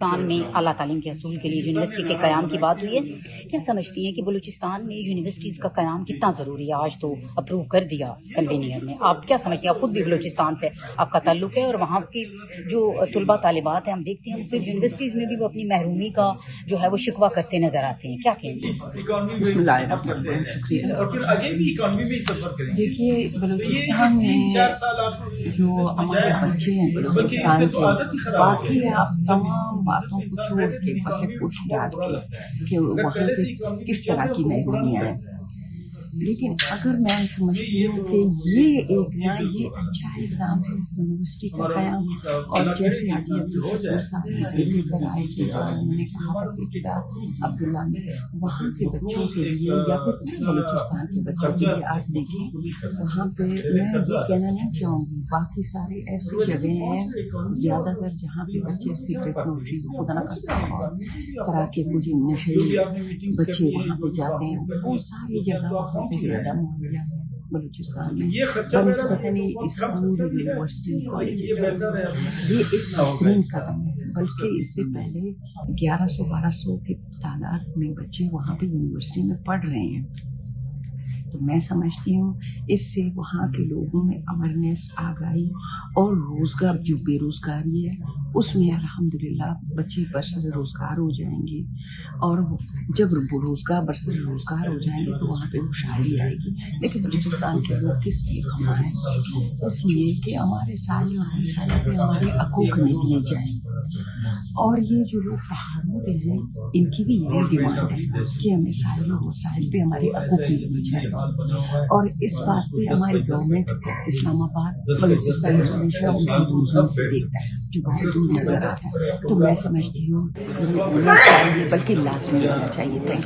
بلوچستان میں اعلیٰ تعلیم کے حصول کے لیے یونیورسٹی کے قیام کی بات ہوئی ہے. کیا سمجھتی ہیں کہ بلوچستان میں یونیورسٹیز کا قیام کتنا ضروری ہے؟ آج تو اپروو کر دیا کنوینئر نے. آپ کیا سمجھتی ہیں؟ آپ خود بھی بلوچستان سے آپ کا تعلق ہے اور وہاں کی جو طلباء طالبات ہیں ہم دیکھتے ہیں مختلف یونیورسٹیز میں بھی وہ اپنی محرومی کا جو ہے وہ شکوہ کرتے نظر آتے ہیں. کیا کہیں گے؟ بسم اللہ الرحمن الرحیم. شکریہ. دیکھیے بلوچستان میں جو ہمارے بچے ہیں بلوچستان کے، باقی آپ تمام باتوں کو چھوڑ کے پس پوچھ ڈال کے کہ وہاں پہ کس طرح کی محرومیاں ہیں، لیکن اگر میں سمجھتی ہوں کہ یہ اچھا اقدام ہے یونیورسٹی کا قیام. اور جیسے حاجی عبدالشکور صاحب نے لے کر آئے کہ انہوں نے کہا تھا کہ قلعہ عبداللہ میں وہاں کے بچوں کے لیے یا پھر بلوچستان کے بچوں کے لیے آپ دیکھیں وہاں پہ میں یہ کہنا نہیں چاہوں گی، باقی سارے ایسی جگہیں ہیں زیادہ تر جہاں پہ بچے سگریٹ نوشی خدا نخواستہ اور پراکے کچھ نشے بچے وہاں پہ جاتے ہیں، وہ ساری جگہ وہاں پہ زیادہ مہیا ہے بلوچستان میں بنسبتاً اسکول یونیورسٹی کالجز کا. یہ ایک بہترین قدم ہے، بلکہ اس سے پہلے 1100-1200 کی تعداد میں بچے وہاں پہ یونیورسٹی میں پڑھ رہے ہیں. تو میں سمجھتی ہوں اس سے وہاں کے لوگوں میں اویئرنیس آگاہی اور روزگار جو بے روزگاری ہے اس میں الحمدللہ بچے برسر روزگار ہو جائیں گے، اور جب روزگار برسر روزگار ہو جائیں گے تو وہاں پہ خوشحالی آئے گی. لیکن بلوچستان کے لوگ کس لیے خفا ہیں؟ اس لیے کہ ہمارے سائے اور مسائل پہ ہمارے حقوق نہیں دیے جائیں، اور یہ جو لوگ پہاڑوں پہ ہیں ان کی بھی یہی ڈیمانڈ ہے کہ ہمیں سائل اور مسائل پہ ہمارے حقوق نہیں دیے جائیں. اور اس بات پہ ہماری گورنمنٹ اسلام آباد بلوچستان ہمیشہ ان کی دوربین سے دیکھتا ہے جو بہت دور نظر آتا ہے. تو میں سمجھتی ہوں یہ ہونا چاہیے، بلکہ لازمی ہونا چاہیے. Thank you.